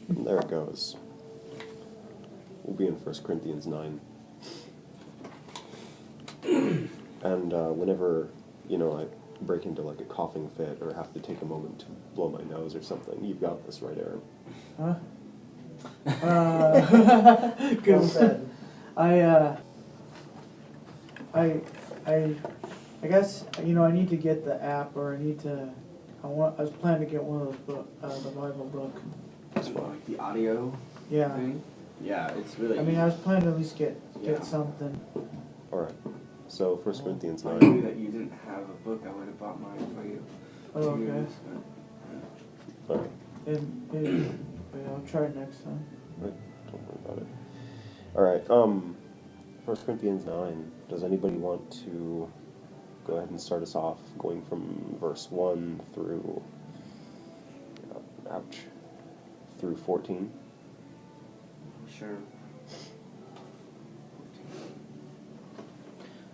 There it goes. We'll be in 1 Corinthians 9. And whenever, I break into like a coughing fit or have to take a moment to blow my nose or something, you've got this, right, Aaron? Huh? Well said. I guess, I need to get the app, or I was planning to get one of those the Bible book. That's fine. Like the audio Yeah. thing? Yeah, it's really I was planning to at least get Yeah. something. Alright. So 1 Corinthians I 9. knew that you didn't have a book, I would have bought mine for you. Oh, To okay. use, but, Alright. Wait, I'll try it next time. Right. Don't worry about it. Alright, 1 Corinthians 9. Does anybody want to go ahead and start us off, going from verse 1 through, through 14? Sure.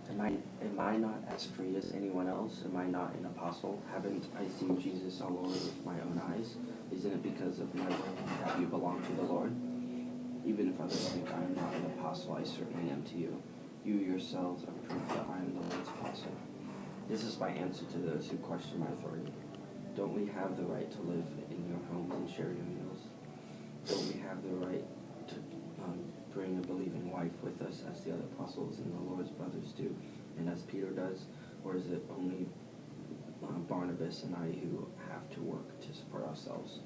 Am I not as free as anyone else? Am I not an apostle? Haven't I seen Jesus all over with my own eyes? Isn't it because of my work that you belong to the Lord? Even if others think I am not an apostle, I certainly am to you. You yourselves are proof that I am the Lord's apostle. This is my answer to those who question my authority. Don't we have the right to live in your homes and share your meals? Don't we have the right to bring a believing wife with us as the other apostles and the Lord's brothers do, and as Peter does? Or is it only Barnabas and I who have to work to support ourselves?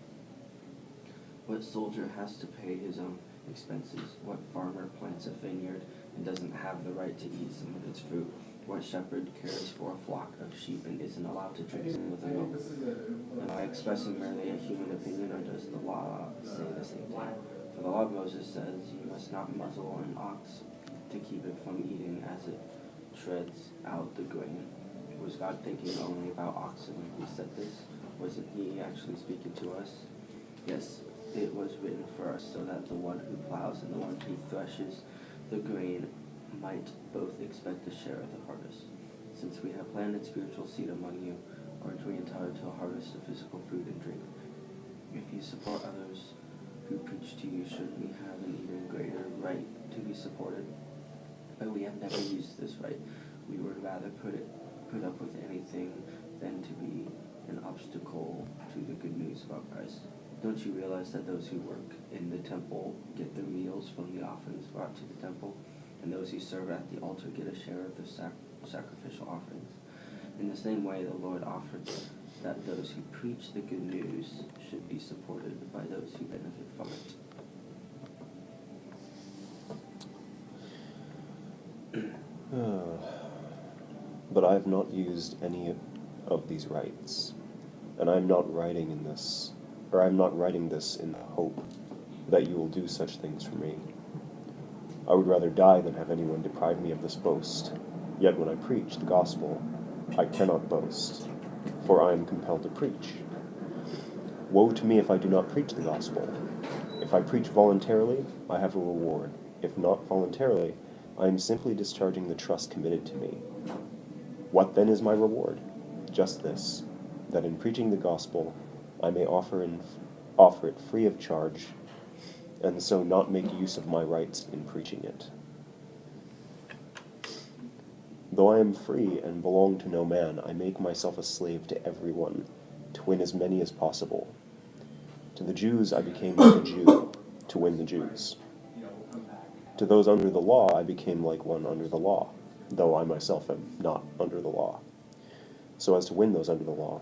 What soldier has to pay his own expenses? What farmer plants a vineyard and doesn't have the right to eat some of its fruit? What shepherd cares for a flock of sheep and isn't allowed to drink some of the milk? Am I expressing merely a human opinion, or does the law say the same thing? For the law of Moses says, you must not muzzle an ox to keep it from eating as it treads out the grain. Was God thinking only about oxen when he said this? Wasn't he actually speaking to us? Yes, it was written for us so that the one who plows and the one who threshes the grain might both expect a share of the harvest. Since we have planted spiritual seed among you, aren't we entitled to a harvest of physical food and drink? If you support others who preach to you, shouldn't we have an even greater right to be supported? But we have never used this right. We would rather put up with anything than to be an obstacle to the good news about Christ. Don't you realize that those who work in the temple get their meals from the offerings brought to the temple, and those who serve at the altar get a share of the sacrificial offerings? In the same way, the Lord offered that those who preach the good news should be supported by those who benefit from it. But I have not used any of these rights, and I am not writing this in the hope that you will do such things for me. I would rather die than have anyone deprive me of this boast. Yet when I preach the gospel, I cannot boast, for I am compelled to preach. Woe to me if I do not preach the gospel. If I preach voluntarily, I have a reward. If not voluntarily, I am simply discharging the trust committed to me. What then is my reward? Just this, that in preaching the gospel, I may offer it free of charge, and so not make use of my rights in preaching it. Though I am free and belong to no man, I make myself a slave to everyone, to win as many as possible. To the Jews I became like a Jew, to win the Jews. To those under the law I became like one under the law, though I myself am not under the law, so as to win those under the law.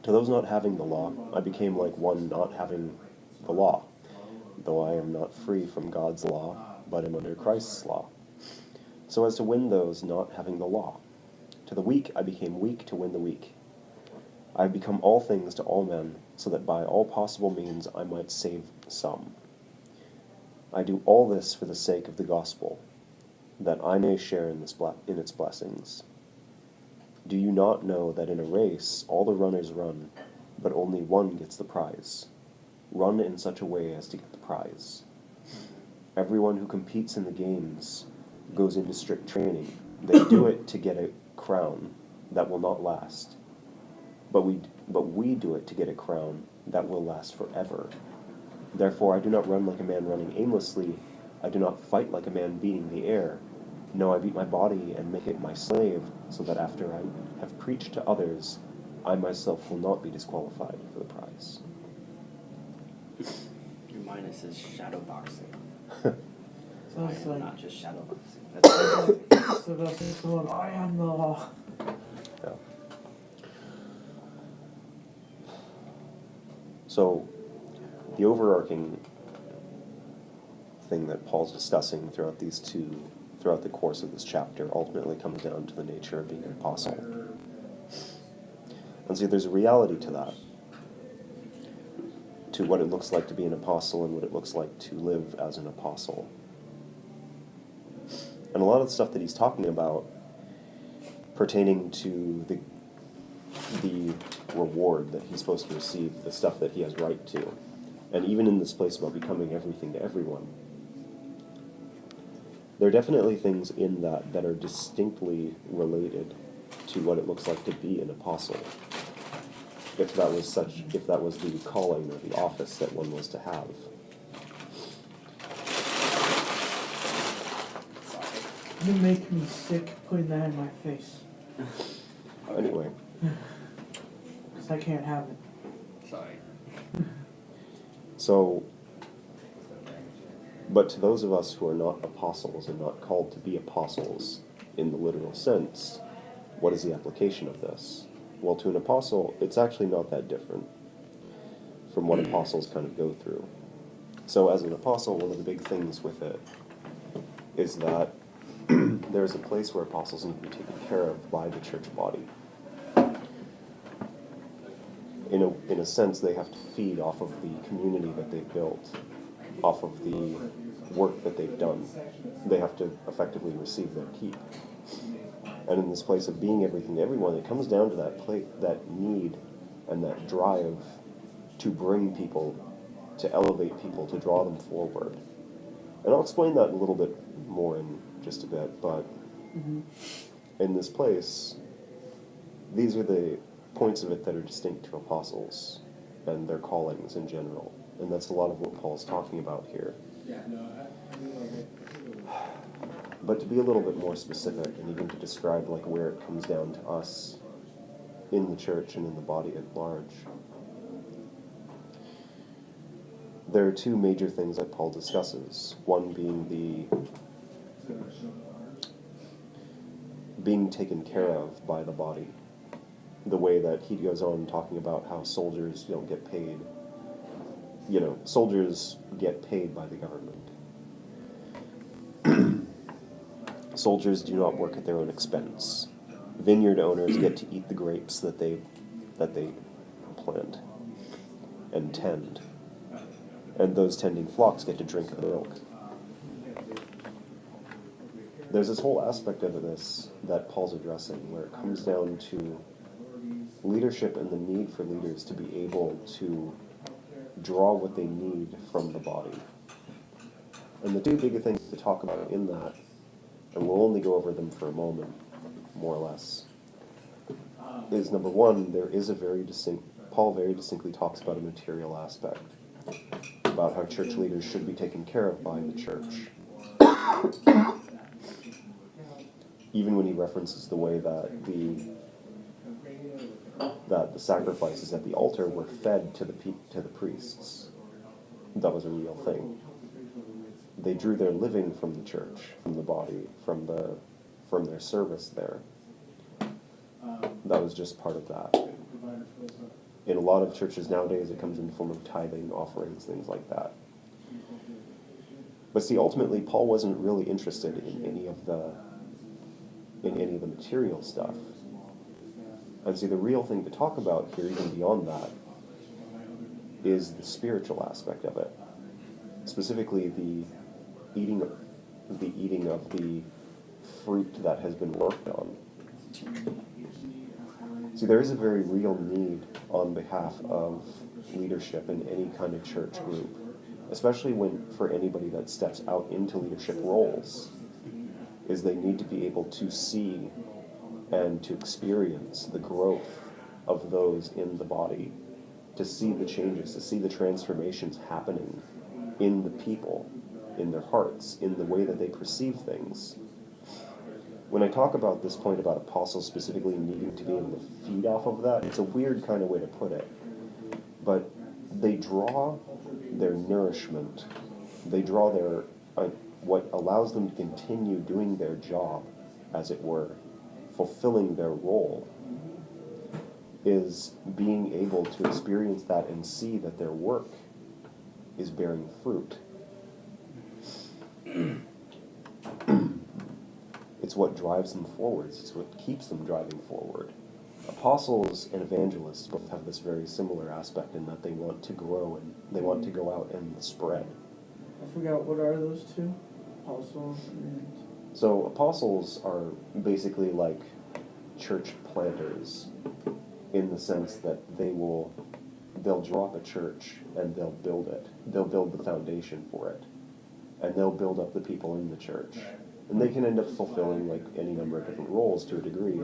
To those not having the law, I became like one not having the law, though I am not free from God's law, but am under Christ's law, so as to win those not having the law. To the weak I became weak to win the weak. I have become all things to all men, so that by all possible means I might save some. I do all this for the sake of the gospel, that I may share in its blessings. Do you not know that in a race all the runners run, but only one gets the prize? Run in such a way as to get the prize. Everyone who competes in the games goes into strict training. They do it to get a crown that will not last, but but we do it to get a crown that will last forever. Therefore I do not run like a man running aimlessly. I do not fight like a man beating the air. No, I beat my body and make it my slave, so that after I have preached to others, I myself will not be disqualified for the prize. Your minus is shadow boxing. So I it's am like, not just shadow boxing. That's so that's going, I am the law. Yeah. So, the overarching thing that Paul's discussing throughout the course of this chapter ultimately comes down to the nature of being an apostle. And see, there's a reality to that, to what it looks like to be an apostle and what it looks like to live as an apostle. And a lot of the stuff that he's talking about pertaining to the reward that he's supposed to receive, the stuff that he has right to, and even in this place about becoming everything to everyone, there are definitely things in that are distinctly related to what it looks like to be an apostle. If that was the calling or the office that one was to have. You make me sick putting that in my face. Anyway, Because I can't have it. Sorry. so, but to those of us who are not apostles and not called to be apostles in the literal sense, what is the application of this? Well, to an apostle, it's actually not that different from what apostles kind of go through. So as an apostle, one of the big things with it is that there's a place where apostles need to be taken care of by the church body. In a sense, they have to feed off of the community that they've built, off of the work that they've done. They have to effectively receive their keep. And in this place of being everything to everyone, it comes down to that need and that drive to bring people, to elevate people, to draw them forward. And I'll explain that a little bit more in just a bit, but in this place, these are the points of it that are distinct to apostles and their callings in general. And that's a lot of what Paul's talking about here. But to be a little bit more specific, and even to describe like where it comes down to us in the church and in the body at large, there are two major things that Paul discusses. One being being taken care of by the body. The way that he goes on talking about how soldiers don't get paid. You know, soldiers get paid by the government. Soldiers do not work at their own expense. Vineyard owners get to eat the grapes that they plant and tend. And those tending flocks get to drink the milk. There's this whole aspect of this that Paul's addressing where it comes down to leadership and the need for leaders to be able to draw what they need from the body. And the two big things to talk about in that, and we'll only go over them for a moment, more or less, is number one, Paul very distinctly talks about a material aspect, about how church leaders should be taken care of by the church. Even when he references the way that the sacrifices at the altar were fed to the priests. That was a real thing. They drew their living from the church, from the body, from their service there. That was just part of that. In a lot of churches nowadays, it comes in the form of tithing, offerings, things like that. But see, ultimately, Paul wasn't really interested in any of the material stuff. And see, the real thing to talk about here, even beyond that, is the spiritual aspect of it. Specifically, the eating of the fruit that has been worked on. See, there is a very real need on behalf of leadership in any kind of church group, especially for anybody that steps out into leadership roles, is they need to be able to see and to experience the growth of those in the body to see the changes, to see the transformations happening in the people, in their hearts, in the way that they perceive things. When I talk about this point about apostles specifically needing to be able to feed off of that, it's a weird kind of way to put it. But they draw their nourishment, they draw their, what allows them to continue doing their job, as it were, fulfilling their role, is being able to experience that and see that their work is bearing fruit. It's what drives them forwards. It's what keeps them driving forward. Apostles and evangelists both have this very similar aspect in that they want to grow and they want to go out and spread. I forgot, what are those two? Apostles and... So apostles are basically like church planters in the sense that they'll draw up a church and they'll build it. They'll build the foundation for it. And they'll build up the people in the church. And they can end up fulfilling like any number of different roles to a degree.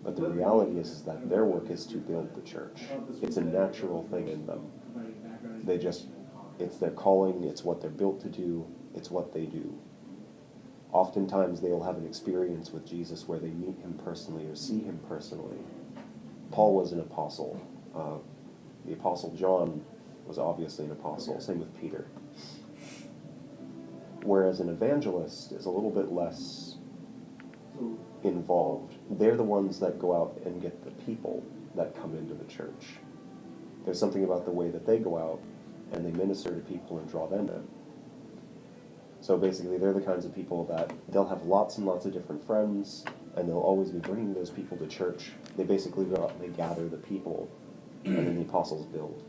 But the reality is that their work is to build the church. It's a natural thing in them. It's their calling, it's what they're built to do, it's what they do. Oftentimes they will have an experience with Jesus where they meet him personally or see him personally. Paul was an apostle. The apostle John was obviously an apostle, same with Peter. Whereas an evangelist is a little bit less involved. They're the ones that go out and get the people that come into the church. There's something about the way that they go out and they minister to people and draw them in. So basically they're the kinds of people that they'll have lots and lots of different friends and they'll always be bringing those people to church. They basically go out and they gather the people and then the apostles build.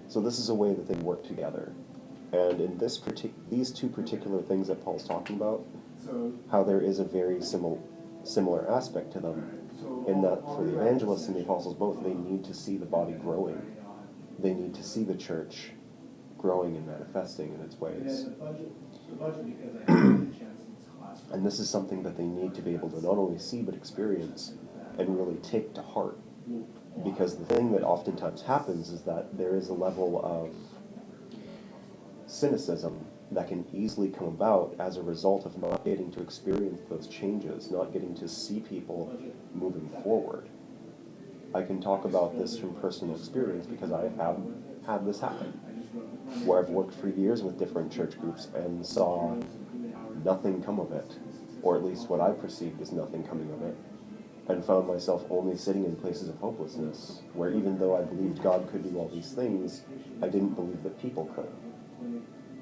So this is a way that they work together. And in these two particular things that Paul's talking about, how there is a very similar aspect to them, in that for the evangelists and the apostles both, they need to see the body growing. They need to see the church growing and manifesting in its ways. And this is something that they need to be able to not only see but experience and really take to heart. Because the thing that oftentimes happens is that there is a level of cynicism that can easily come about as a result of not getting to experience those changes, not getting to see people moving forward. I can talk about this from personal experience because I have had this happen, where I've worked for years with different church groups and saw nothing come of it, or at least what I perceived as nothing coming of it, and found myself only sitting in places of hopelessness, where even though I believed God could do all these things, I didn't believe that people could.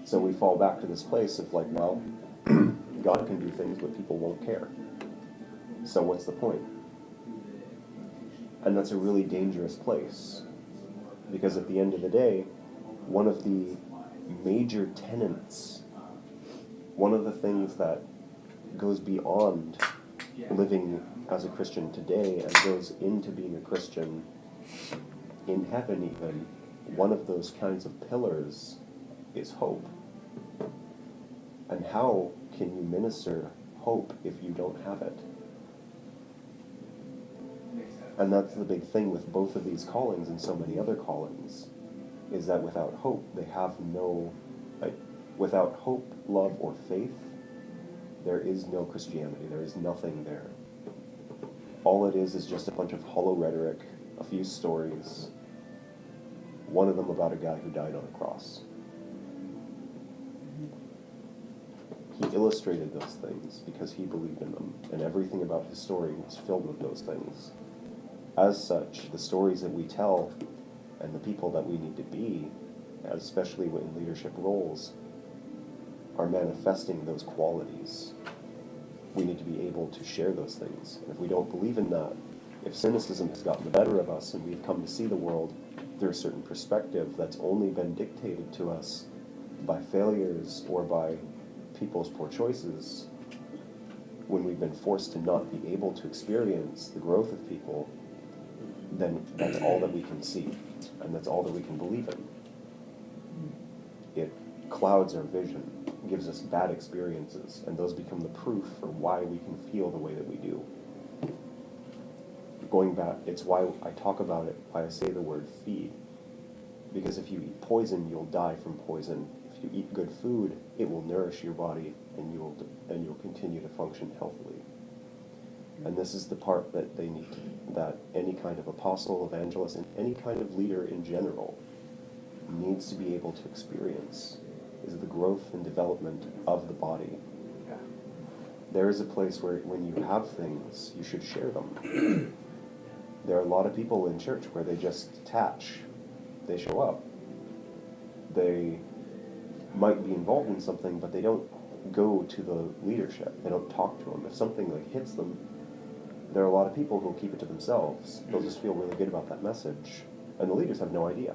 So we fall back to this place of like, well, God can do things, but people won't care. So what's the point? And that's a really dangerous place. Because at the end of the day, one of the major tenets, one of the things that goes beyond living as a Christian today and goes into being a Christian in heaven even, one of those kinds of pillars is hope. And how can you minister hope if you don't have it? And that's the big thing with both of these callings and so many other callings, is that without hope, they have no, without hope, love, or faith, there is no Christianity. There is nothing there. All it is just a bunch of hollow rhetoric, a few stories, one of them about a guy who died on a cross. He illustrated those things because he believed in them, and everything about his story was filled with those things. As such, the stories that we tell and the people that we need to be, especially in leadership roles, are manifesting those qualities. We need to be able to share those things. And if we don't believe in that, if cynicism has gotten the better of us and we've come to see the world through a certain perspective that's only been dictated to us by failures or by people's poor choices, when we've been forced to not be able to experience the growth of people, then that's all that we can see, and that's all that we can believe in. It clouds our vision, gives us bad experiences, and those become the proof for why we can feel the way that we do. going back, it's why I talk about it, why I say the word feed. Because if you eat poison, you'll die from poison. If you eat good food, it will nourish your body, and you'll continue to function healthily. And this is the part that they need to, that any kind of apostle, evangelist, and any kind of leader in general needs to be able to experience, is the growth and development of the body. Yeah. There is a place where when you have things, you should share them. There are a lot of people in church where they just detach. They show up. They might be involved in something, but they don't go to the leadership. They don't talk to them. If something like hits them, there are a lot of people who'll keep it to themselves. They'll just feel really good about that message. And the leaders have no idea.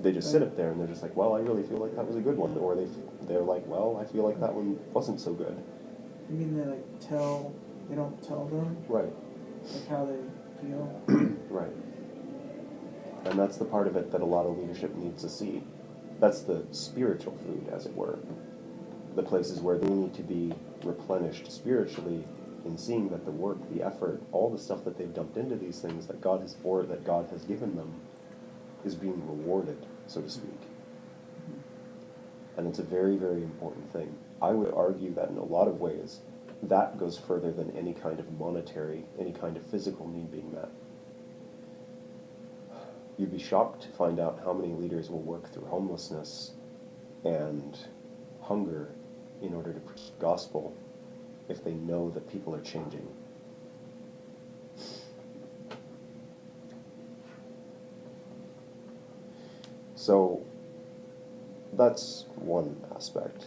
They just sit up there and they're just like, well, I really feel like that was a good one. Or they're like, well, I feel like that one wasn't so good. You mean they they don't tell them, Right. like how they feel? Right. And that's the part of it that a lot of leadership needs to see. That's the spiritual food, as it were. The places where they need to be replenished spiritually in seeing that the work, the effort, all the stuff that they've dumped into these things that God has given them is being rewarded, so to speak. And it's a very, very important thing. I would argue that in a lot of ways, that goes further than any kind of monetary, any kind of physical need being met. You'd be shocked to find out how many leaders will work through homelessness and hunger in order to preach the gospel if they know that people are changing. So that's one aspect.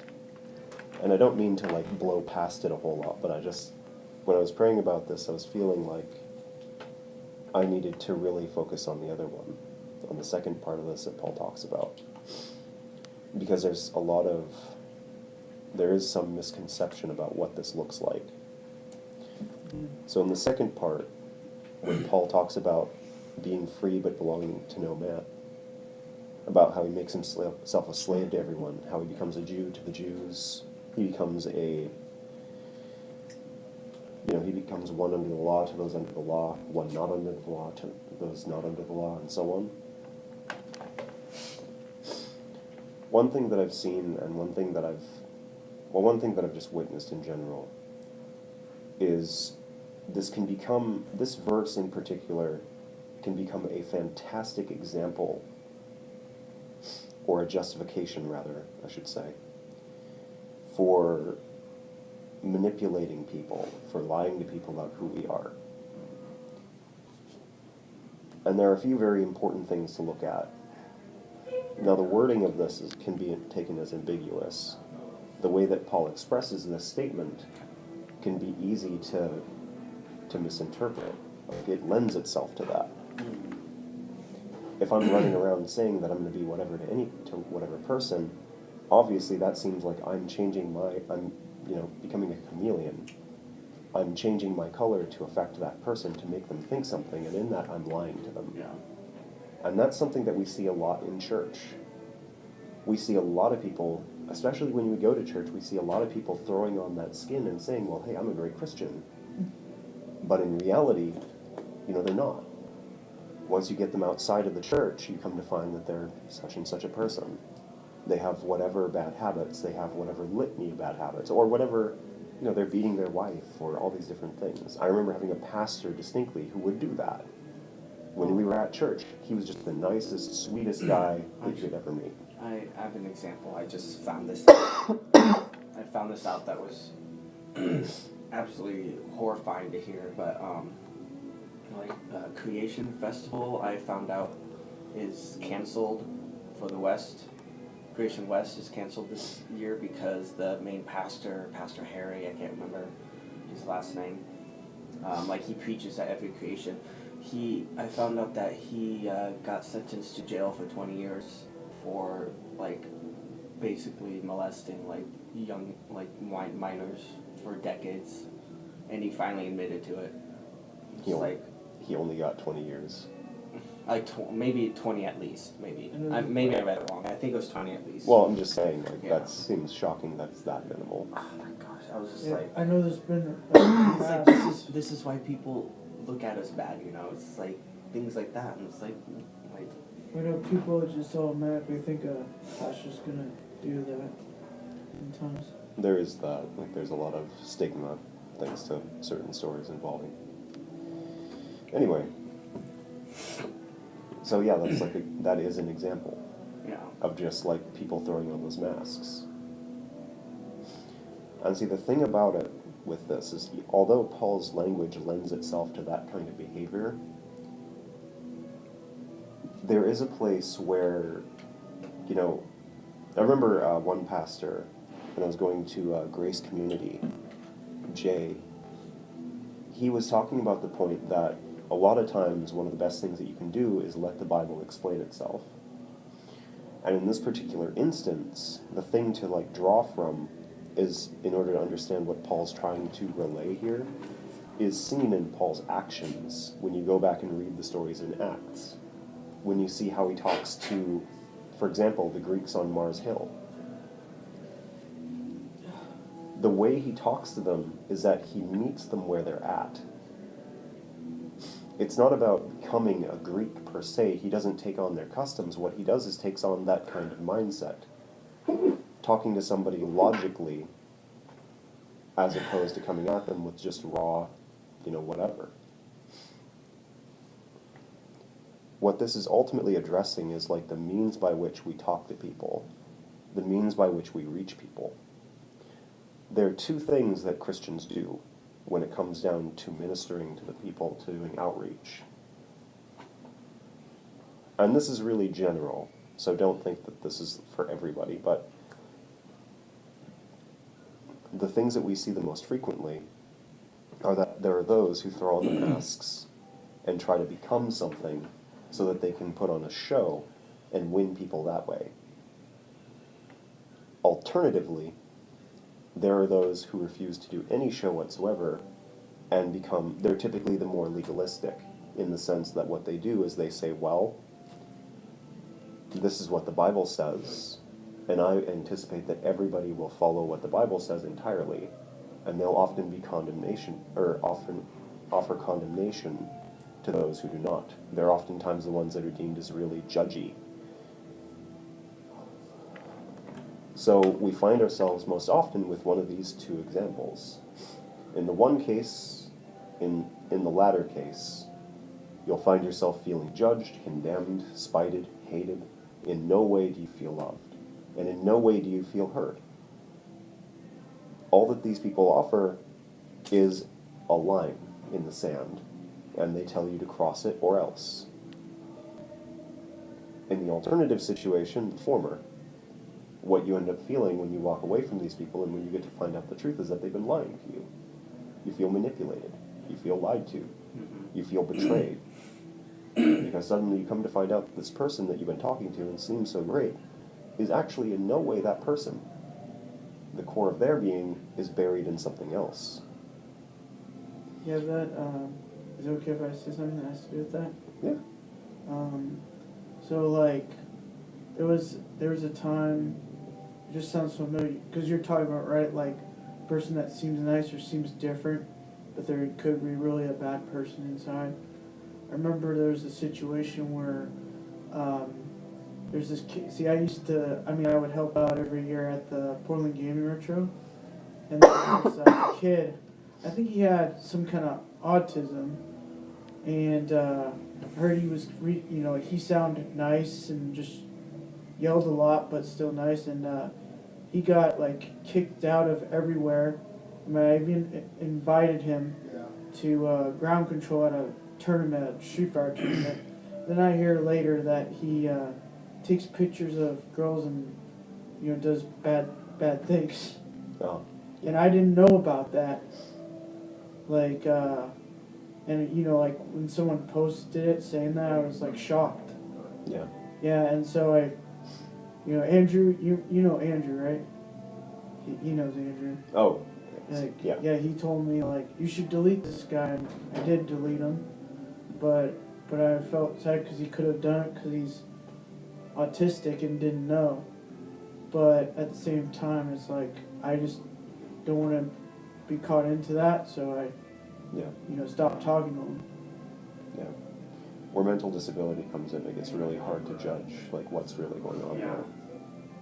And I don't mean to like blow past it a whole lot, but when I was praying about this, I was feeling like I needed to really focus on the other one, on the second part of this that Paul talks about. Because there is some misconception about what this looks like. So in the second part, when Paul talks about being free but belonging to no man, about how he makes himself a slave to everyone, how he becomes a Jew to the Jews, he becomes one under the law to those under the law, one not under the law to those not under the law, and so on. One thing that I've seen, and one thing that I've just witnessed in general, is this verse in particular can become a fantastic example, or a justification rather, I should say, for manipulating people, for lying to people about who we are. And there are a few very important things to look at. Now, the wording of this can be taken as ambiguous. The way that Paul expresses this statement can be easy to misinterpret. It lends itself to that. If I'm running around saying that I'm going to be whatever to whatever person, obviously that seems like I'm becoming a chameleon. I'm changing my color to affect that person, to make them think something, and in that I'm lying to them. Yeah. And that's something that we see a lot in church. We see a lot of people, especially when we go to church, we see a lot of people throwing on that skin and saying, well, hey, I'm a great Christian. But in reality, they're not. Once you get them outside of the church, you come to find that they're such and such a person. They have whatever bad habits, they have whatever litany of bad habits, or whatever, they're beating their wife, or all these different things. I remember having a pastor distinctly who would do that. When we were at church, he was just the nicest, sweetest guy that you could ever meet. I have an example. I just found this. I found this out that was absolutely horrifying to hear. But Creation Festival, I found out, is canceled for the West. Creation West is canceled this year because the main pastor, Pastor Harry, I can't remember his last name. He preaches at every creation. I found out that he got sentenced to jail for 20 years for basically molesting young minors for decades, and he finally admitted to it. He only got 20 years. Maybe 20 at least, maybe. Maybe I read it wrong. I think it was 20 at least. Well, I'm just saying, Yeah. that seems shocking that it's that minimal. Oh my gosh, I was just Yeah, I know there's been it's like this is why people look at us bad, you know. It's like things like that, and it's like We know people just automatically think pastor's gonna do that sometimes. There is that. Like, there's a lot of stigma thanks to certain stories involving. Anyway, so yeah, that is an example yeah. of just like people throwing on those masks. And see, the thing about it with this is, although Paul's language lends itself to that kind of behavior, there is a place where, you know, I remember one pastor, when I was going to Grace Community, Jay, he was talking about the point that a lot of times one of the best things that you can do is let the Bible explain itself. And in this particular instance, the thing to like draw from is, in order to understand what Paul's trying to relay here, is seen in Paul's actions when you go back and read the stories in Acts. When you see how he talks to, for example, the Greeks on Mars Hill. The way he talks to them is that he meets them where they're at. It's not about becoming a Greek per se. He doesn't take on their customs. What he does is takes on that kind of mindset. Talking to somebody logically, as opposed to coming at them with just raw, whatever. What this is ultimately addressing is like the means by which we talk to people, the means by which we reach people. There are two things that Christians do when it comes down to ministering to the people, to doing outreach. And this is really general, so don't think that this is for everybody, but the things that we see the most frequently are that there are those who throw on the masks and try to become something so that they can put on a show and win people that way. Alternatively, there are those who refuse to do any show whatsoever and they're typically the more legalistic, in the sense that what they do is they say, well, this is what the Bible says, and I anticipate that everybody will follow what the Bible says entirely, and they'll often offer condemnation to those who do not. They're oftentimes the ones that are deemed as really judgy. So we find ourselves most often with one of these two examples. In the one case, in the latter case, you'll find yourself feeling judged, condemned, spited, hated. In no way do you feel loved, and in no way do you feel heard. All that these people offer is a line in the sand, and they tell you to cross it or else. In the alternative situation, the former, what you end up feeling when you walk away from these people and when you get to find out the truth is that they've been lying to you. You feel manipulated. You feel lied to. You feel betrayed. Because suddenly you come to find out that this person that you've been talking to and seems so great is actually in no way that person. The core of their being is buried in something else. Yeah, is it okay if I say something that has to do with that? Yeah. So like, there was a time, it just sounds familiar, because you're talking about, right, like, a person that seems nice or seems different, but there could be really a bad person inside. I remember there was a situation where there's this kid, I would help out every year at the Portland Gaming Retro, and there was this kid, I think he had some kind of autism, and I heard he was, he sounded nice and just yelled a lot, but still nice, and he got like kicked out of everywhere. I even invited him to ground control at a tournament, a Street Fighter tournament. Then I hear later that he takes pictures of girls and does bad things. Oh. And I didn't know about that. Like, and like when someone posted it saying that, I was like shocked. Yeah. Yeah, and so Andrew, you know Andrew, right? He knows Andrew. Oh. Like, Yeah. Yeah, he told me like you should delete this guy. And I did delete him, but I felt sad because he could have done it because he's autistic and didn't know. But at the same time, it's like I just don't want to be caught into that, so I stopped talking to him. Yeah. Where mental disability comes in, it gets really hard to judge like what's really going on Yeah. there,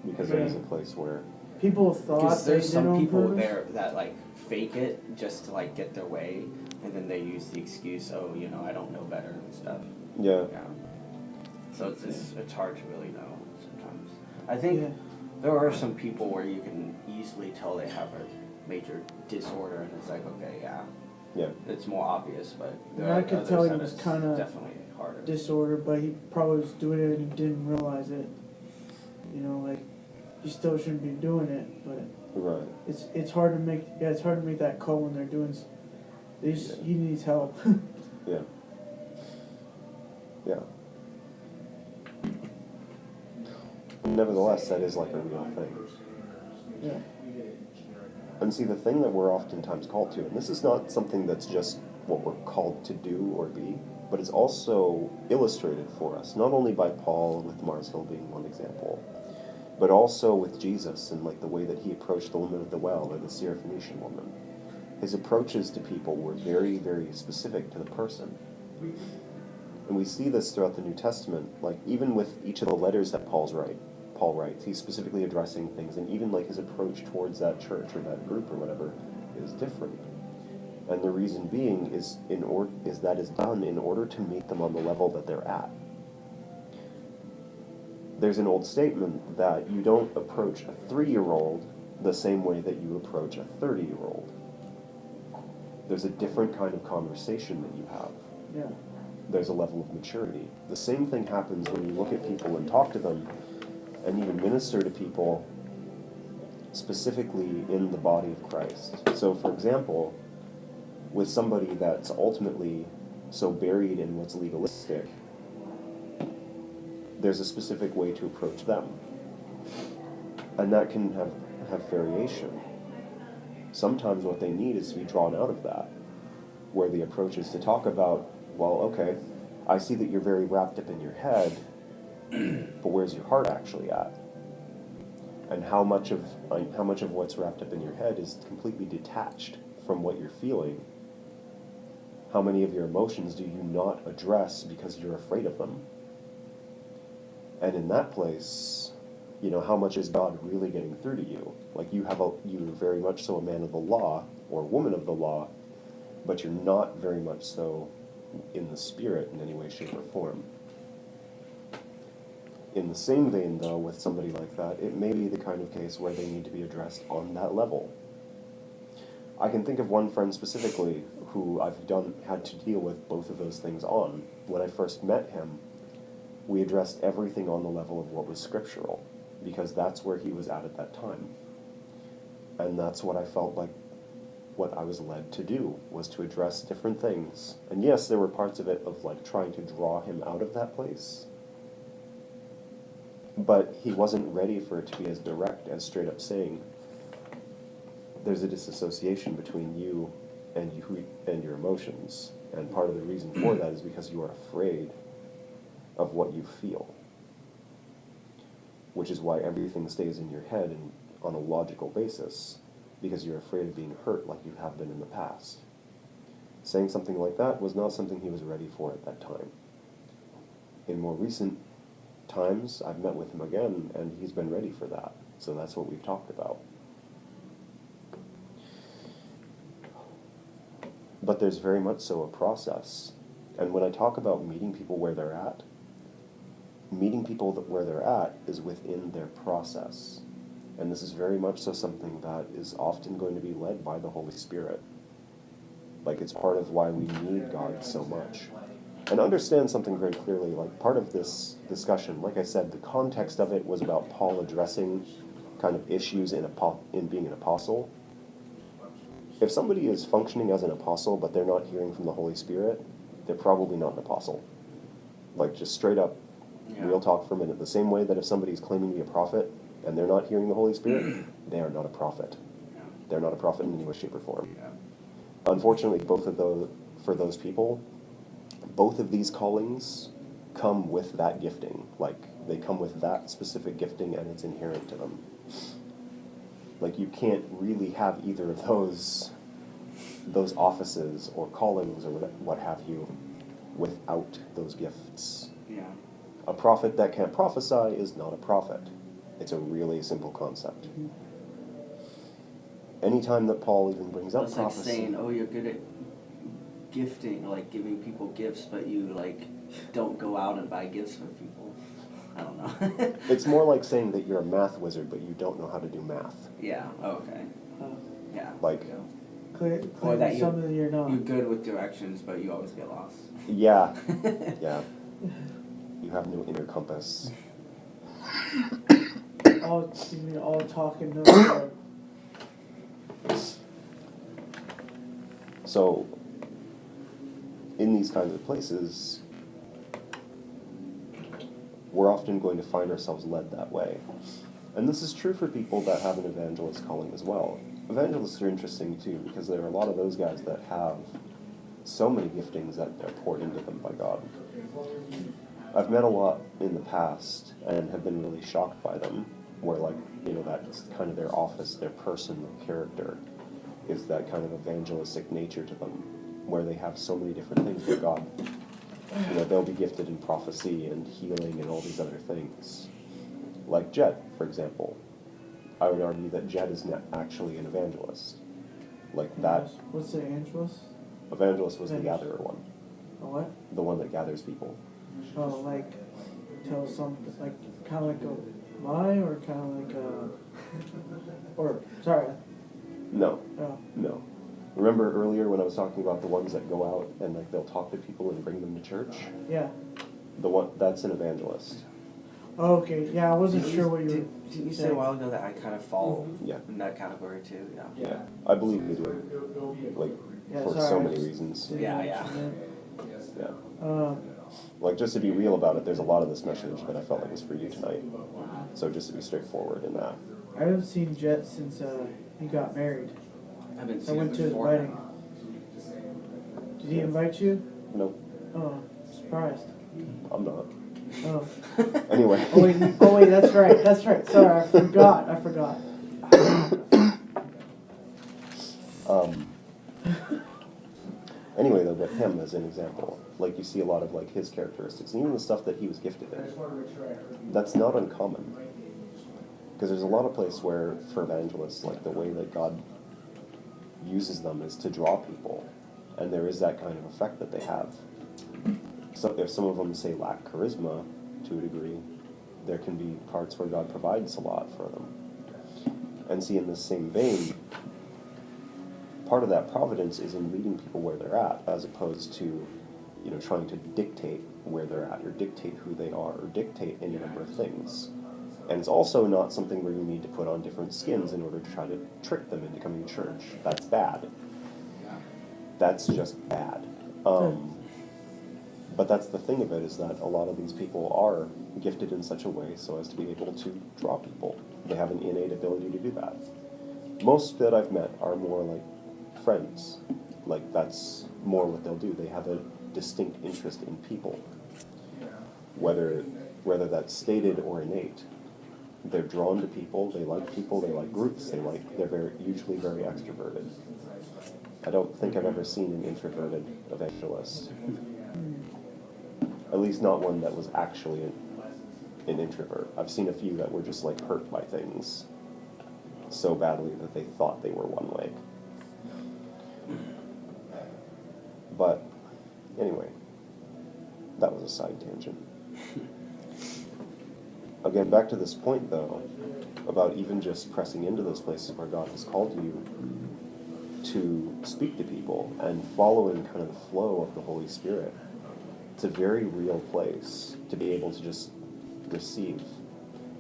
because it is a place where People thought Because they there's did some on people purpose. there that like fake it just to like get their way, and then they use the excuse, oh, you know, I don't know better and stuff. yeah, Yeah. So it's hard to really know sometimes. I think Yeah. there are some people where you can easily tell they have a major disorder, and it's like, okay, yeah, yeah, it's more obvious, but And I could others tell he that was it's kinda definitely harder. Disorder, but he probably was doing it and he didn't realize it. You know, like you still shouldn't be doing it, but right, it's hard to make it's hard to make that call when they're doing. He needs help. yeah, yeah. Nevertheless, that is like a real thing. Yeah. And see, the thing that we're oftentimes called to, and this is not something that's just what we're called to do or be, but it's also illustrated for us, not only by Paul, with Mars Hill being one example, but also with Jesus and like the way that he approached the woman of the well or the Syrophoenician woman. His approaches to people were very, very specific to the person. And we see this throughout the New Testament, like even with each of the letters that Paul writes, he's specifically addressing things, and even like his approach towards that church or that group or whatever is different. And the reason being is that is done in order to meet them on the level that they're at. There's an old statement that you don't approach a 3-year-old the same way that you approach a 30-year-old. There's a different kind of conversation that you have. Yeah. There's a level of maturity. The same thing happens when you look at people and talk to them and even minister to people specifically in the body of Christ. So, for example, with somebody that's ultimately so buried in what's legalistic, there's a specific way to approach them. And that can have variation. Sometimes what they need is to be drawn out of that, where the approach is to talk about, well, okay, I see that you're very wrapped up in your head, but where's your heart actually at? And how much of what's wrapped up in your head is completely detached from what you're feeling? How many of your emotions do you not address because you're afraid of them? And in that place, you know, how much is God really getting through to you? Like you're very much so a man of the law or woman of the law, but you're not very much so in the spirit in any way, shape, or form. In the same vein, though, with somebody like that, it may be the kind of case where they need to be addressed on that level. I can think of one friend specifically who I've had to deal with both of those things on. When I first met him, we addressed everything on the level of what was scriptural, because that's where he was at that time. And that's what I felt like what I was led to do, was to address different things. And yes, there were parts of it of like trying to draw him out of that place, but he wasn't ready for it to be as direct as straight up saying, there's a disassociation between you and your emotions. And part of the reason for that is because you are afraid of what you feel, which is why everything stays in your head and on a logical basis, because you're afraid of being hurt like you have been in the past. Saying something like that was not something he was ready for at that time. In more recent times, I've met with him again, and he's been ready for that. So that's what we've talked about. But there's very much so a process. And when I talk about meeting people where they're at, meeting people where they're at is within their process. And this is very much so something that is often going to be led by the Holy Spirit. Like, it's part of why we need God so much. And understand something very clearly, like part of this discussion, like I said, the context of it was about Paul addressing kind of issues in being an apostle. If somebody is functioning as an apostle, but they're not hearing from the Holy Spirit, they're probably not an apostle. Like, just straight up, real talk for a minute. The same way that if somebody's claiming to be a prophet and they're not hearing the Holy Spirit, they are not a prophet. They're not a prophet in any way, shape, or form. Unfortunately, for those people, both of these callings come with that gifting. Like, they come with that specific gifting, and it's inherent to them. Like, you can't really have either of those offices or callings or what have you without those gifts. Yeah. A prophet that can't prophesy is not a prophet. It's a really simple concept. Anytime that Paul even brings up It's like prophecy, saying, oh, you're good at gifting, like giving people gifts, but you like don't go out and buy gifts for people. I don't know. it's more like saying that you're a math wizard, but you don't know how to do math. Yeah. Okay. Oh. Yeah. Like, there you go. Claiming Or that something you're not. You're good with directions, but you always get lost. yeah, yeah. You have no inner compass. You mean all talk and no show. So, in these kinds of places, we're often going to find ourselves led that way. And this is true for people that have an evangelist calling as well. Evangelists are interesting too, because there are a lot of those guys that have so many giftings that are poured into them by God. I've met a lot in the past and have been really shocked by them, where that's kind of their office, their person, their character, is that kind of evangelistic nature to them, where they have so many different things for God. They'll be gifted in prophecy and healing and all these other things. Like Jed, for example. I would argue that Jed is not actually an evangelist. Like that, What's the Angelus? evangelist was the Evangelist. gatherer one. A what? The one that gathers people. Oh, like tell something, like kind of like a lie, or kind of like a, or sorry, No, oh, no. Remember earlier when I was talking about the ones that go out and they'll talk to people and bring them to church? yeah. The one that's an evangelist. Oh, okay, yeah, I wasn't Didn't sure what you did, were didn't you say a saying. while ago that I kind of fall Yeah. in that category too? Yeah. Yeah. I believe you do. Like, Yeah, for sorry, so I many just reasons. didn't Yeah, know yeah. what you Yeah. meant. Like, just to be real about it, there's a lot of this message that I felt like was for you tonight. So just to be straightforward in that. I haven't seen Jet since he got married. I've been I seeing went it to his before wedding. now. Did he invite you? No, Oh, surprised. I'm not. Oh. Anyway. Oh wait, that's right. That's right. Sorry, I forgot. Anyway, though, but him as an example, like you see a lot of like his characteristics, and even the stuff that he was gifted in. That's not uncommon, because there's a lot of places where for evangelists, like the way that God uses them is to draw people, and there is that kind of effect that they have. So if some of them say lack charisma to a degree, there can be parts where God provides a lot for them. And see, in the same vein, part of that providence is in meeting people where they're at, as opposed to, trying to dictate where they're at, or dictate who they are, or dictate any number of things. And it's also not something where you need to put on different skins in order to try to trick them into coming to church. That's bad. That's just bad. But that's the thing of it, is that a lot of these people are gifted in such a way so as to be able to draw people. They have an innate ability to do that. Most that I've met are more like friends. Like, that's more what they'll do. They have a distinct interest in people. Whether that's stated or innate. They're drawn to people, they like groups, they're usually very extroverted. I don't think I've ever seen an introverted evangelist. At least not one that was actually an introvert. I've seen a few that were just like hurt by things so badly that they thought they were one way. But anyway, that was a side tangent. Again, back to this point though, about even just pressing into those places where God has called you to speak to people and following kind of the flow of the Holy Spirit. It's a very real place to be able to just receive.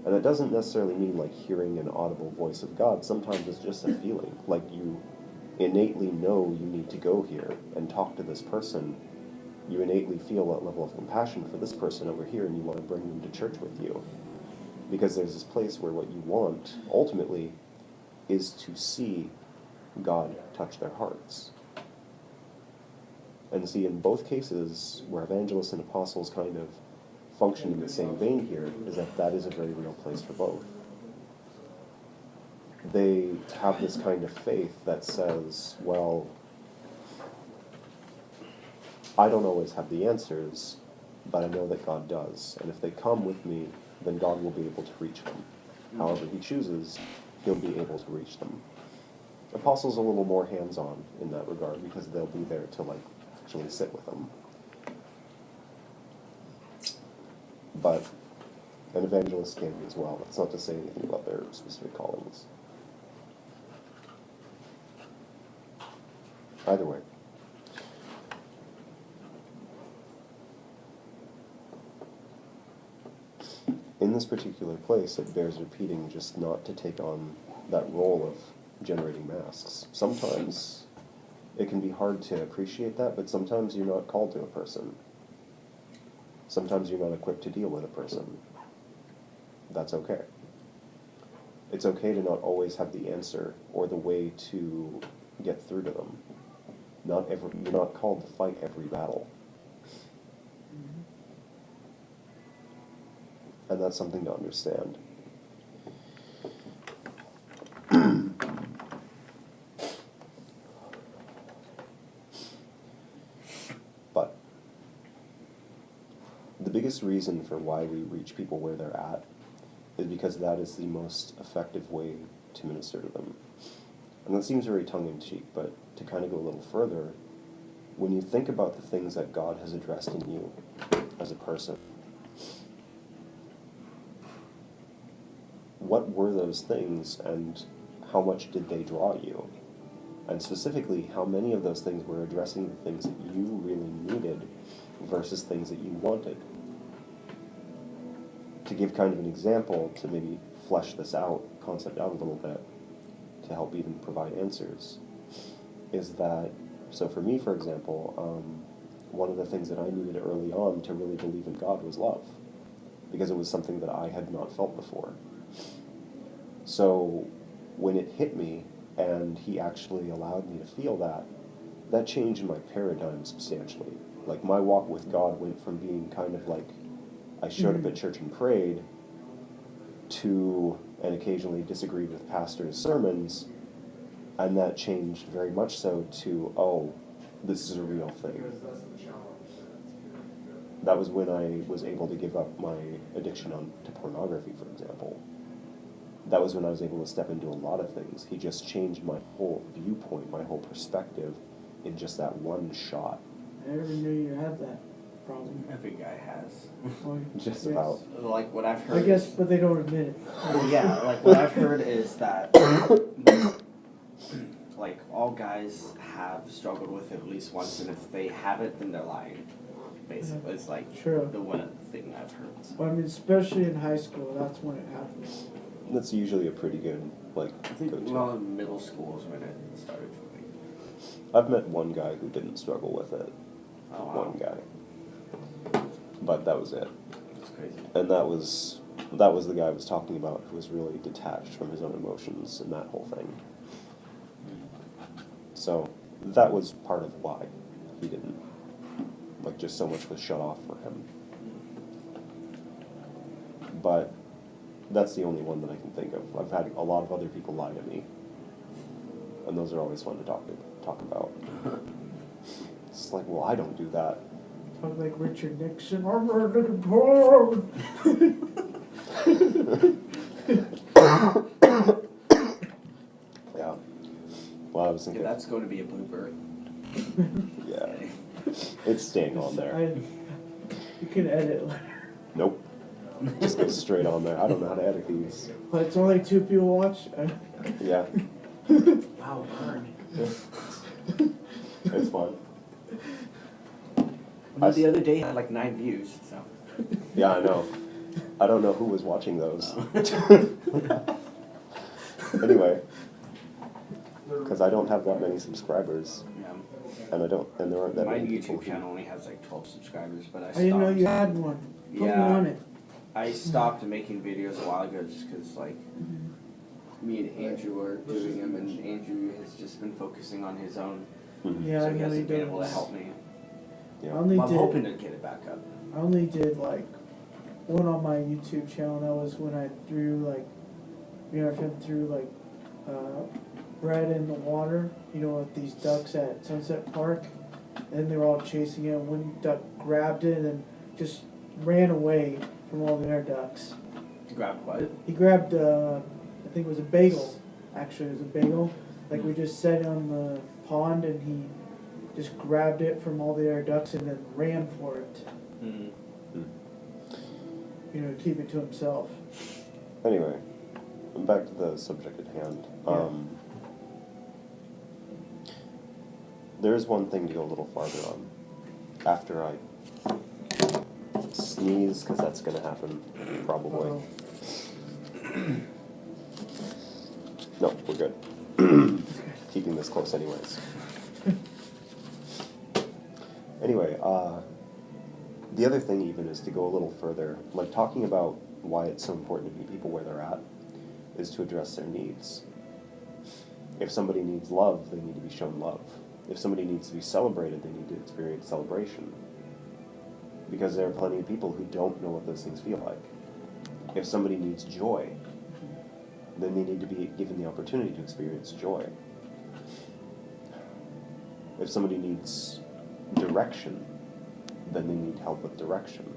And that doesn't necessarily mean like hearing an audible voice of God. Sometimes it's just a feeling, like you innately know you need to go here and talk to this person. You innately feel that level of compassion for this person over here, and you want to bring them to church with you. Because there's this place where what you want, ultimately, is to see God touch their hearts. And see, in both cases, where evangelists and apostles kind of function in the same vein here, is that is a very real place for both. They have this kind of faith that says, well, I don't always have the answers, but I know that God does. And if they come with me, then God will be able to reach them. However he chooses, he'll be able to reach them. Apostles are a little more hands-on in that regard because they'll be there to like actually sit with them. But an evangelist can be as well. That's not to say anything about their specific callings. Either way. In this particular place, it bears repeating just not to take on that role of generating masks. Sometimes it can be hard to appreciate that, but sometimes you're not called to a person. Sometimes you're not equipped to deal with a person. That's okay. It's okay to not always have the answer or the way to get through to them. You're not called to fight every battle. And that's something to understand. But the biggest reason for why we reach people where they're at is because that is the most effective way to minister to them. And that seems very tongue-in-cheek, but to kind of go a little further, when you think about the things that God has addressed in you as a person, what were those things and how much did they draw you? And specifically, how many of those things were addressing the things that you really needed versus things that you wanted? To give kind of an example, to maybe flesh this concept out a little bit, to help even provide answers, is that, so for me, for example, one of the things that I needed early on to really believe in God was love, because it was something that I had not felt before. So when it hit me and he actually allowed me to feel that, that changed my paradigm substantially. Like my walk with God went from being kind of like I showed up at church and prayed to, and occasionally disagreed with pastors' sermons, and that changed very much so to, oh, this is a real thing. That was when I was able to give up my addiction to pornography, for example. That was when I was able to step into a lot of things. He just changed my whole viewpoint, my whole perspective in just that one shot. I never knew you had that problem. Every guy has. Well, Just yes. about. Like what I've heard. I guess, but they don't admit it. Yeah, like what I've heard is that like all guys have struggled with it at least once, and if they haven't, then they're lying. Basically, it's like True. the one thing I've heard. So. Well, I mean, especially in high school, that's when it happens. That's usually a pretty good, like, I think go-to. well, in middle school is when it started for me. I've met one guy who didn't struggle with it. Oh wow, One guy. But that was it. that's crazy. And that was the guy I was talking about who was really detached from his own emotions and that whole thing. So that was part of why he didn't. Like, just so much was shut off for him. But that's the only one that I can think of. I've had a lot of other people lie to me. And those are always fun to talk about. It's like, well, I don't do that. Talk like Richard Nixon. I'm ready to pour. Yeah. Well, I was Yeah, thinking, that's going to be a blooper. yeah, it's staying on there. You can edit later. Nope. Just goes straight on there. I don't know how to edit these. But it's only 2 people watch. Yeah, Wow, burn. it's fun. No, the other day had like 9 views, so. Yeah, I know. I don't know who was watching those. Anyway, because I don't have that many subscribers, Yeah. and there aren't that My many people YouTube channel only has like 12 subscribers, but I I stopped. didn't know you had one. Put me Yeah. on it. I stopped making videos a while ago just because, like, me and Andrew are doing them, and Andrew has just been focusing on his own, Mhm. Yeah, so I he know you hasn't been did. able to help me. I Yeah. only I'm hoping did. to get it back up. I only did like one on my YouTube channel. That was when I threw like, if I threw like bread in the water. With these ducks at Sunset Park, and they were all chasing it. One duck grabbed it and then just ran away from all the other ducks. Grab what? He grabbed, I think it was a bagel. Actually, it was a bagel. Like we just set it on the pond, and he just grabbed it from all the other ducks and then ran for it. Mm. You know, to keep it to himself. Anyway, back to the subject at hand. Yeah. There's one thing to go a little farther on. After I sneeze, because that's going to happen, probably. Uh-oh. No, we're good. Keeping this close anyways. Anyway, the other thing even is to go a little further, like talking about why it's so important to meet people where they're at, is to address their needs. If somebody needs love, they need to be shown love. If somebody needs to be celebrated, they need to experience celebration. Because there are plenty of people who don't know what those things feel like. If somebody needs joy, then they need to be given the opportunity to experience joy. If somebody needs direction, then they need help with direction.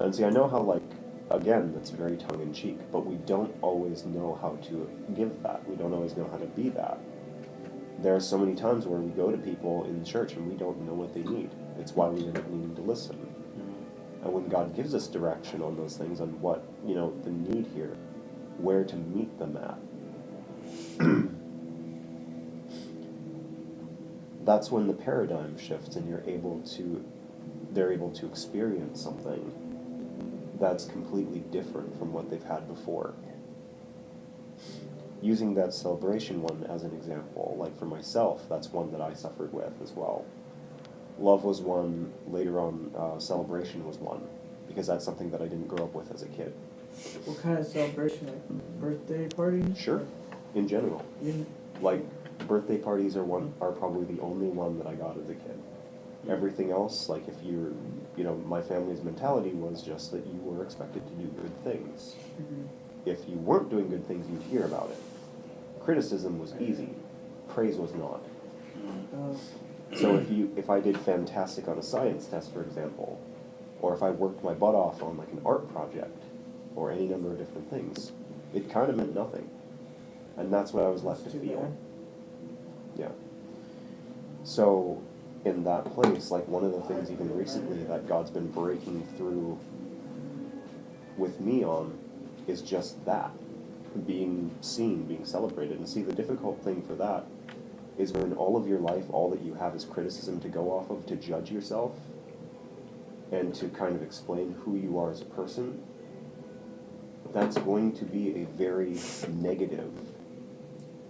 And see, I know how, like, again, that's very tongue-in-cheek, but we don't always know how to give that. We don't always know how to be that. There are so many times where we go to people in church and we don't know what they need. It's why we end up needing to listen. And when God gives us direction on those things, on what, you know, the need here, where to meet them at, that's when the paradigm shifts and they're able to experience something that's completely different from what they've had before. Using that celebration one as an example, like for myself, that's one that I suffered with as well. Love was one, later on celebration was one, because that's something that I didn't grow up with as a kid. What kind of celebration? Like birthday party? Sure, in general. You, Like, birthday parties are probably the only one that I got as a kid. Everything else, like if you're, you know, my family's mentality was just that you were expected to do good things. If you weren't doing good things, you'd hear about it. Criticism was easy. Praise was not. So if I did fantastic on a science test, for example, or if I worked my butt off on like an art project, or any number of different things, it kind of meant nothing. And that's what I was left to Too feel. bad. Yeah. So in that place, like one of the things even recently that God's been breaking through with me on is just that. Being seen, being celebrated. And see, the difficult thing for that is when all of your life, all that you have is criticism to go off of, to judge yourself, and to kind of explain who you are as a person, that's going to be a very negative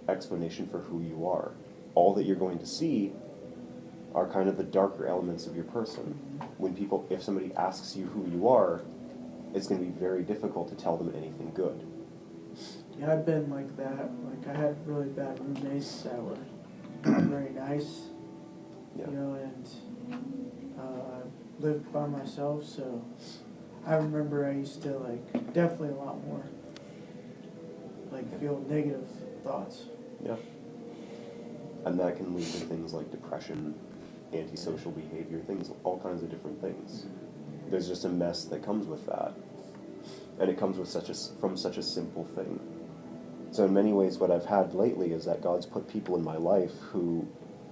explanation for who you are. All that you're going to see are kind of the darker elements of your person. If somebody asks you who you are, it's going to be very difficult to tell them anything good. Yeah, I've been like that. Like I had really bad roommates that were not very nice. Yeah. You know, and lived by myself, so I remember I used to like definitely a lot more like feel negative thoughts. Yeah. And that can lead to things like depression, antisocial behavior, things, all kinds of different things. There's just a mess that comes with that. And it comes with from such a simple thing. So in many ways what I've had lately is that God's put people in my life who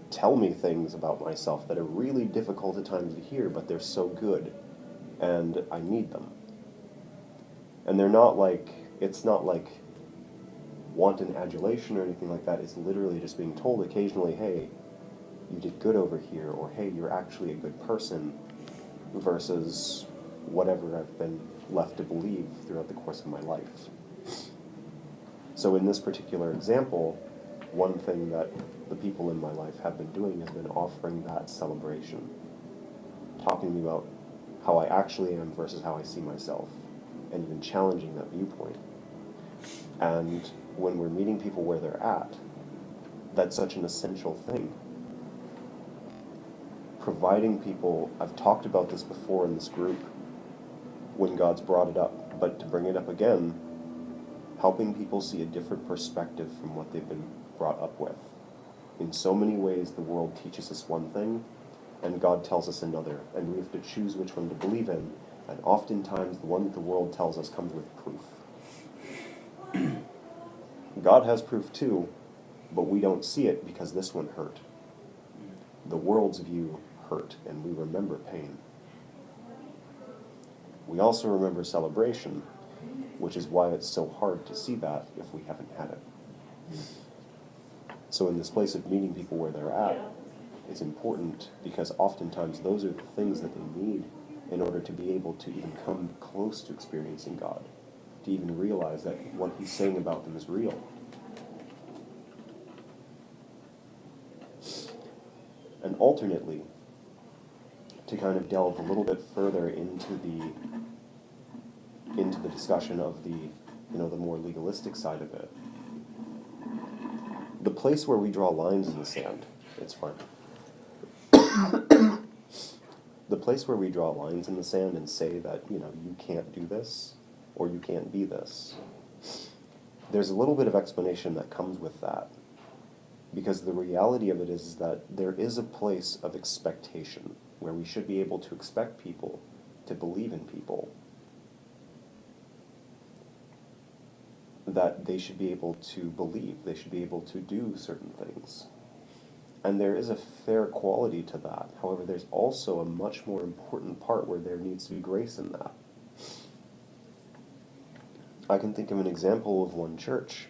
tell me things about myself that are really difficult at times to hear, but they're so good, and I need them. And they're not like, it's not like wanton adulation or anything like that. It's literally just being told occasionally, hey, you did good over here, or hey, you're actually a good person, versus whatever I've been left to believe throughout the course of my life. So in this particular example, one thing that the people in my life have been doing has been offering that celebration, talking to me about how I actually am versus how I see myself, and even challenging that viewpoint. And when we're meeting people where they're at, that's such an essential thing. Providing people, I've talked about this before in this group when God's brought it up, but to bring it up again, helping people see a different perspective from what they've been brought up with. In so many ways, the world teaches us one thing, and God tells us another, and we have to choose which one to believe in, and oftentimes the one that the world tells us comes with proof. God has proof too, but we don't see it because this one hurt. The world's view hurt, and we remember pain. We also remember celebration, which is why it's so hard to see that if we haven't had it. So in this place of meeting people where they're at, it's important because oftentimes those are the things that they need in order to be able to even come close to experiencing God, to even realize that what he's saying about them is real. And alternately, to kind of delve a little bit further into the discussion of the more legalistic side of it, the place where we draw lines in the sand, it's fine. The place where we draw lines in the sand and say that, you can't do this, or you can't be this, there's a little bit of explanation that comes with that. Because the reality of it is that there is a place of expectation where we should be able to expect people to believe in people, that they should be able to believe, they should be able to do certain things. And there is a fair quality to that. However, there's also a much more important part where there needs to be grace in that. I can think of an example of one church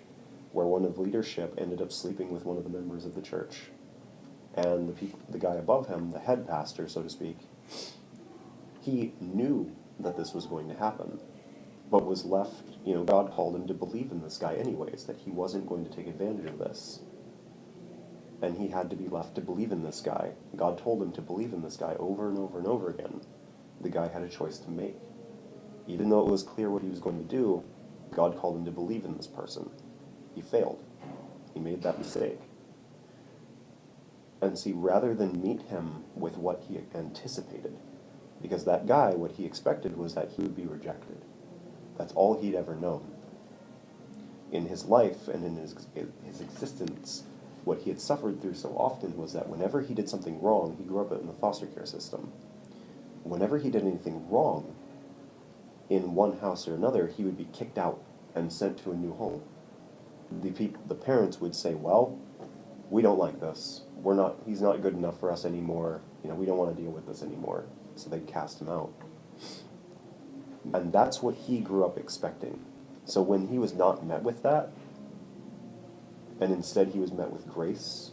where one of leadership ended up sleeping with one of the members of the church. And the guy above him, the head pastor, so to speak, he knew that this was going to happen, but was left, God called him to believe in this guy anyways, that he wasn't going to take advantage of this. And he had to be left to believe in this guy. God told him to believe in this guy over and over and over again. The guy had a choice to make. Even though it was clear what he was going to do, God called him to believe in this person. He failed. He made that mistake. And see, rather than meet him with what he anticipated, because that guy, what he expected was that he would be rejected. That's all he'd ever known. In his life and in his existence, what he had suffered through so often was that whenever he did something wrong, he grew up in the foster care system. Whenever he did anything wrong in one house or another, he would be kicked out and sent to a new home. The parents would say, well, we don't like this. He's not good enough for us anymore. We don't want to deal with this anymore. So they'd cast him out. And that's what he grew up expecting. So when he was not met with that, and instead he was met with grace,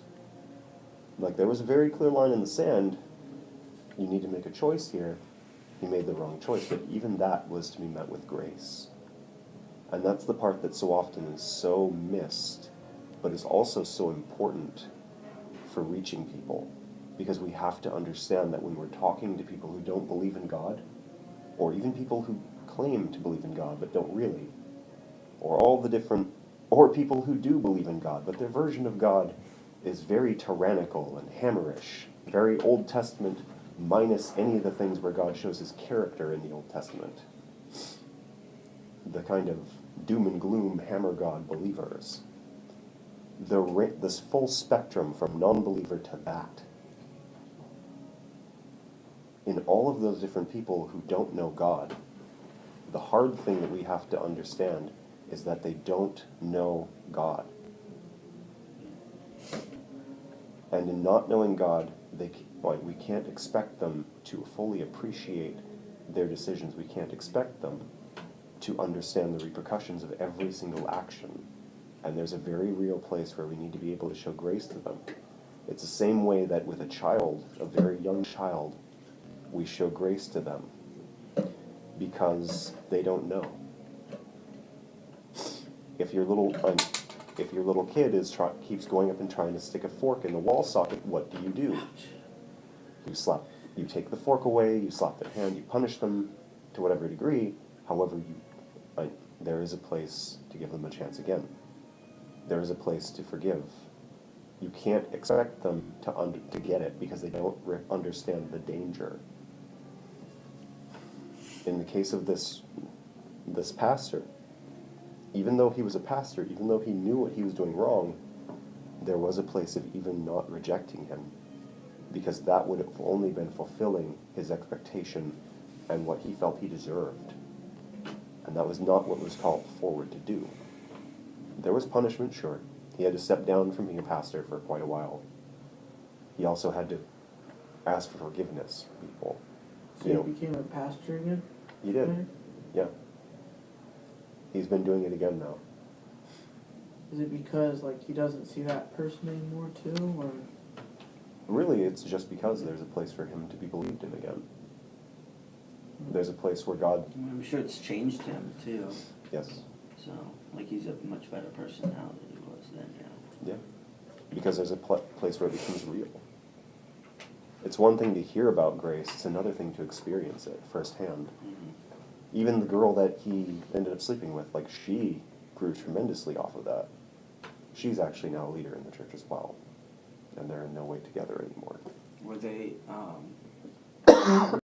like there was a very clear line in the sand, you need to make a choice here. He made the wrong choice, but even that was to be met with grace. And that's the part that so often is so missed, but is also so important for reaching people. Because we have to understand that when we're talking to people who don't believe in God, or even people who claim to believe in God but don't really, or people who do believe in God, but their version of God is very tyrannical and hammerish, very Old Testament, minus any of the things where God shows his character in the Old Testament. The kind of doom and gloom hammer God believers. This full spectrum from non-believer to that. In all of those different people who don't know God, the hard thing that we have to understand is that they don't know God. And in not knowing God, we can't expect them to fully appreciate their decisions. We can't expect them to understand the repercussions of every single action. And there's a very real place where we need to be able to show grace to them. It's the same way that with a child, a very young child, we show grace to them because they don't know. If your little kid keeps going up and trying to stick a fork in the wall socket, what do? You take the fork away, you slap their hand, you punish them to whatever degree. However, there is a place to give them a chance again. There is a place to forgive. You can't expect them to get it because they don't understand the danger. In the case of this pastor, even though he was a pastor, even though he knew what he was doing wrong, there was a place of even not rejecting him, because that would have only been fulfilling his expectation and what he felt he deserved. And that was not what was called forward to do. There was punishment, sure. He had to step down from being a pastor for quite a while. He also had to ask for forgiveness from people. So You know, he became a pastor again? he did. Right? Yeah. He's been doing it again now. Is it because like he doesn't see that person anymore too, or Really, it's just because there's a place for him to be believed in again. There's a place where God, I'm sure it's changed him too. yes, So, like, he's a much better person now than he was then, yeah. yeah, because there's a place where it becomes real. It's one thing to hear about grace, it's another thing to experience it firsthand. Mhm. Even the girl that he ended up sleeping with, like, she grew tremendously off of that. She's actually now a leader in the church as well, and they're in no way together anymore. Were they,